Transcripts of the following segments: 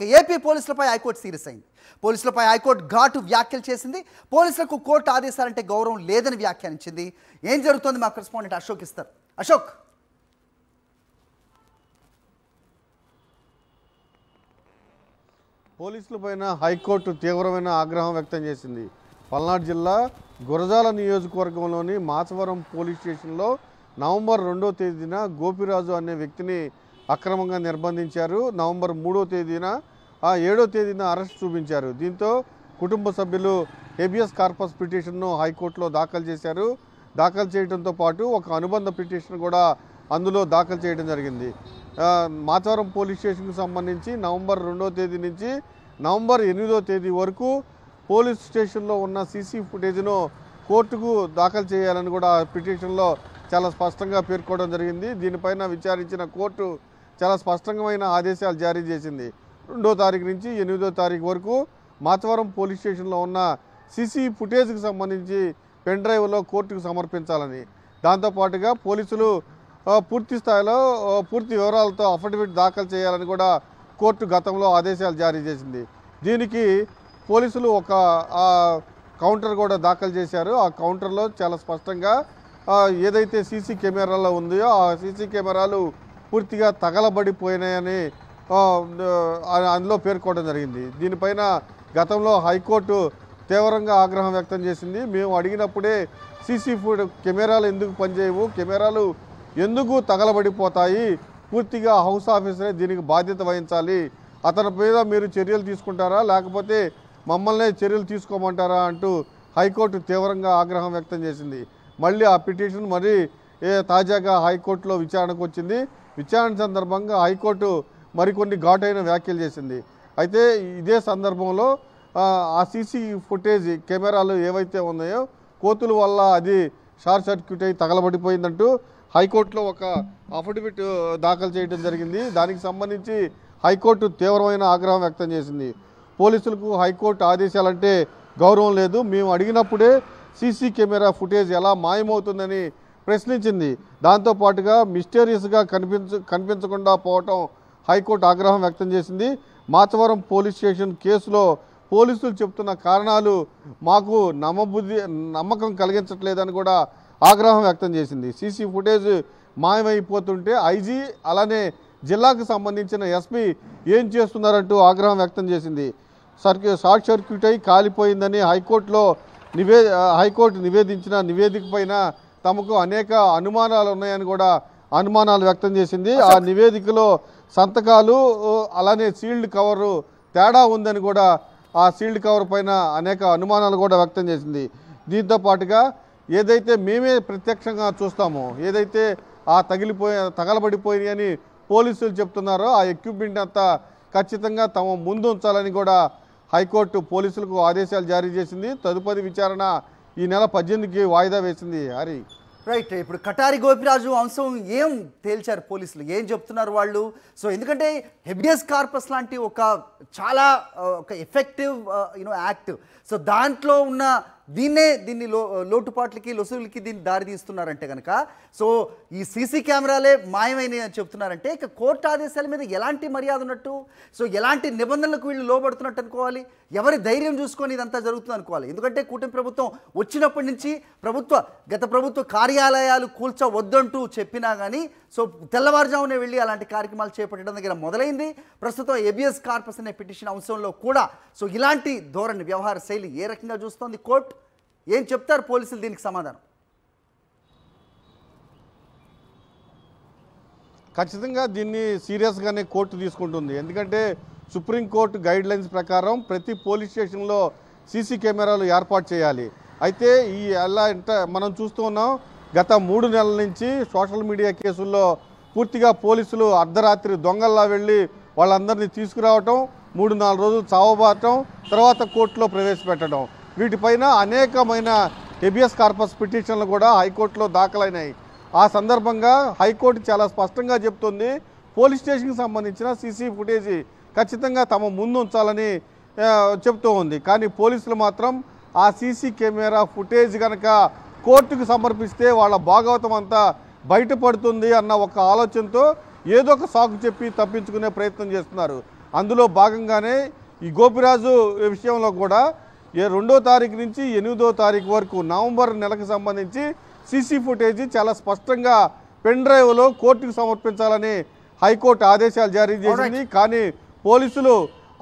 AP పోలీసులపై high court serious అయింది. పోలీసులపై హైకోర్టు ఘాటు వ్యాఖ్యలు చేసింది. పోలీసులకు కోర్టు ఆదేశాలంటే గౌరవం లేదని వ్యాఖ్యానించింది. ఏం జరుగుతోంది మా కరెస్పాండెంట్ అశోక్ ఇస్తారు. అశోక్, పోలీసులపైన హైకోర్టు తీవ్రమైన ఆగ్రహం వ్యక్తం చేసింది. పల్నాడు జిల్లా గురజాల నియోజకవర్గంలోని మాచవరం పోలీస్ స్టేషన్లో నవంబర్ 2వ తేదీన గోపిరాజు అనే వ్యక్తిని అక్రమంగా నిర్బంధించారు. నవంబర్ 3వ తేదీన 7వ తేదీన అరెస్ట్ చూపించారు. దీంతో కుటుంబ సభ్యులు హేబియస్ కార్పస్ పిటిషన్ను హైకోర్టులో దాఖలు చేశారు. దాఖలు చేయడంతో పాటు ఒక అనుబంధ పిటిషన్ కూడా అందులో దాఖలు చేయడం జరిగింది. మాచవరం పోలీస్ స్టేషన్కు సంబంధించి నవంబర్ 2వ తేదీ నుంచి నవంబర్ 8వ తేదీ వరకు పోలీస్ స్టేషన్లో ఉన్న సీసీ ఫుటేజ్ను కోర్టుకు దాఖలు చేయాలని కూడా పిటిషన్లో చాలా స్పష్టంగా పేర్కోవడం జరిగింది. దీనిపైన విచారించిన కోర్టు చాలా స్పష్టమైన ఆదేశాలు జారీ చేసింది. 2వ తారీఖు నుంచి 8వ తారీఖు వరకు మాచవరం పోలీస్ స్టేషన్లో ఉన్న సీసీ ఫుటేజ్కి సంబంధించి పెన్ డ్రైవ్లో కోర్టుకు సమర్పించాలని, దాంతోపాటుగా పోలీసులు పూర్తి స్థాయిలో పూర్తి వివరాలతో అఫిడవిట్ దాఖలు చేయాలని కూడా కోర్టు గతంలో ఆదేశాలు జారీ చేసింది. దీనికి పోలీసులు ఒక కౌంటర్ కూడా దాఖలు చేశారు. ఆ కౌంటర్లో చాలా స్పష్టంగా ఏదైతే సీసీ కెమెరాలో ఉందో ఆ సీసీ కెమెరాలు పూర్తిగా తగలబడిపోయినాయని అందులో పేర్కోవడం జరిగింది. దీనిపైన గతంలో హైకోర్టు తీవ్రంగా ఆగ్రహం వ్యక్తం చేసింది. మేము అడిగినప్పుడే సీసీ కెమెరాలు ఎందుకు పనిచేయవు, కెమెరాలు ఎందుకు తగలబడిపోతాయి, పూర్తిగా హౌస్ ఆఫీసరే దీనికి బాధ్యత వహించాలి, అతని మీద మీరు చర్యలు తీసుకుంటారా లేకపోతే మమ్మల్నే చర్యలు తీసుకోమంటారా అంటూ హైకోర్టు తీవ్రంగా ఆగ్రహం వ్యక్తం చేసింది. మళ్ళీ ఆ పిటిషన్ తాజాగా హైకోర్టులో విచారణకు వచ్చింది. విచారణ సందర్భంగా హైకోర్టు మరికొన్ని ఘాటైన వ్యాఖ్యలు చేసింది. అయితే ఇదే సందర్భంలో ఆ సీసీ ఫుటేజ్ కెమెరాలు ఏవైతే ఉన్నాయో కోతుల వల్ల అది షార్ట్ సర్క్యూట్ అయి తగలబడిపోయిందంటూ హైకోర్టులో ఒక అఫిడవిట్ దాఖలు చేయడం జరిగింది. దానికి సంబంధించి హైకోర్టు తీవ్రమైన ఆగ్రహం వ్యక్తం చేసింది. పోలీసులకు హైకోర్టు ఆదేశాలంటే గౌరవం లేదు, మేము అడిగినప్పుడే సీసీ కెమెరా ఫుటేజ్ ఎలా మాయమవుతుందని ప్రశ్నించింది. దాంతోపాటుగా మిస్టీరియస్గా కనిపించకుండా పోవటం హైకోర్టు ఆగ్రహం వ్యక్తం చేసింది. మాచవరం పోలీస్ స్టేషన్ కేసులో పోలీసులు చెప్తున్న కారణాలు మాకు నమ్మకం కలిగించట్లేదని కూడా ఆగ్రహం వ్యక్తం చేసింది. సీసీ ఫుటేజ్ మాయమైపోతుంటే ఐజీ అలానే జిల్లాకు సంబంధించిన ఎస్పీ ఏం చేస్తున్నారంటూ ఆగ్రహం వ్యక్తం చేసింది. షార్ట్ సర్క్యూట్ అయి కాలిపోయిందని హైకోర్టు నివేదించిన నివేదిక పైన తమకు అనేక అనుమానాలు ఉన్నాయని కూడా అనుమానాలు వ్యక్తం చేసింది. ఆ నివేదికలో సంతకాలు అలానే సీల్డ్ కవరు తేడా ఉందని కూడా ఆ సీల్డ్ కవర్ పైన అనేక అనుమానాలు కూడా వ్యక్తం చేసింది. దీంతో పాటుగా ఏదైతే మేమే ప్రత్యక్షంగా చూస్తామో, ఏదైతే ఆ తగలబడిపోయి అని పోలీసులు చెప్తున్నారో ఆ ఎక్విప్మెంట్ అంతా ఖచ్చితంగా తమ ముందు ఉంచాలని కూడా హైకోర్టు పోలీసులకు ఆదేశాలు జారీ చేసింది. తదుపరి విచారణ ఈ నెల 18కి వాయిదా వేసింది. హరి, రైట్. ఇప్పుడు కటారి గోపిరాజు అంశం ఏం తేల్చారు పోలీసులు, ఏం చెప్తున్నారు వాళ్ళు? సో ఎందుకంటే హెబియస్ కార్పస్ లాంటి చాలా ఎఫెక్టివ్ యాక్ట్, సో దాంట్లో ఉన్న దీన్ని లోటుపాట్లకి లొసుగులకి దీన్ని దారి తీస్తున్నారంటే కనుక, సో ఈ సీసీ కెమెరాలే మాయమైనవి అని చెప్తున్నారంటే ఇక కోర్టు ఆదేశాల మీద ఎలాంటి మర్యాద ఉన్నట్టు, సో ఎలాంటి నిబంధనలకు వీళ్ళు లోబడుతున్నట్టు అనుకోవాలి? ఎవరి ధైర్యం చూసుకొని ఇదంతా జరుగుతుంది అనుకోవాలి? ఎందుకంటే కూటమి ప్రభుత్వం వచ్చినప్పటి నుంచి గత ప్రభుత్వ కార్యాలయాలు కూల్చవద్దంటూ చెప్పినా కానీ సో తెల్లవారుజామునే వెళ్ళి అలాంటి కార్యక్రమాలు చేపట్టడం దగ్గర మొదలైంది. ప్రస్తుతం హేబియస్ కార్పస్ అనే పిటిషన్ అంశంలో కూడా సో ఇలాంటి ధోరణి, వ్యవహార శైలి ఏ రకంగా చూస్తోంది కోర్టు? ఏం చెప్తారు పోలీసులు దీనికి సమాధానం? ఖచ్చితంగా దీన్ని సీరియస్గానే కోర్టు తీసుకుంటుంది. ఎందుకంటే సుప్రీంకోర్టు గైడ్ లైన్స్ ప్రకారం ప్రతి పోలీస్ స్టేషన్లో సీసీ కెమెరాలు ఏర్పాటు చేయాలి. అయితే మనం చూస్తూ ఉన్నాం, గత 3 నెలల నుంచి సోషల్ మీడియా కేసుల్లో పూర్తిగా పోలీసులు అర్ధరాత్రి దొంగల్లా వెళ్ళి వాళ్ళందరినీ తీసుకురావటం, 3-4 రోజులు చావబాటం, తర్వాత కోర్టులో ప్రవేశపెట్టడం, వీటిపైన అనేకమైన హెబియస్ కార్పస్ పిటిషన్లు కూడా హైకోర్టులో దాఖలైనాయి. ఆ సందర్భంగా హైకోర్టు చాలా స్పష్టంగా చెప్తుంది, పోలీస్ స్టేషన్కి సంబంధించిన సీసీ ఫుటేజ్ ఖచ్చితంగా తమ ముందు ఉంచాలని చెప్తూ ఉంది. కానీ పోలీసులు మాత్రం ఆ సీసీ కెమెరా ఫుటేజ్ కనుక కోర్టుకు సమర్పిస్తే వాళ్ళ భాగవతం అంతా బయటపడుతుంది అన్న ఒక ఆలోచనతో ఏదో ఒక సాకు చెప్పి తప్పించుకునే ప్రయత్నం చేస్తున్నారు. అందులో భాగంగానే ఈ గోపిరాజు విషయంలో కూడా 2వ తారీఖు నుంచి 8వ తారీఖు వరకు నవంబర్ నెలకు సంబంధించి సీసీ ఫుటేజ్ చాలా స్పష్టంగా పెన్ డ్రైవ్లో కోర్టుకు సమర్పించాలని హైకోర్టు ఆదేశాలు జారీ చేసింది. కానీ పోలీసులు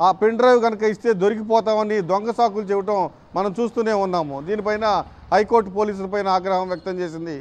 ఆ పెన్ డ్రైవ్ కనుక ఇస్తే దొరికిపోతామని దొంగ సాకులు చెప్పడం మనం చూస్తూనే ఉన్నాము. దీనిపైన హైకోర్టు పోలీసులపైన ఆగ్రహం వ్యక్తం చేసింది.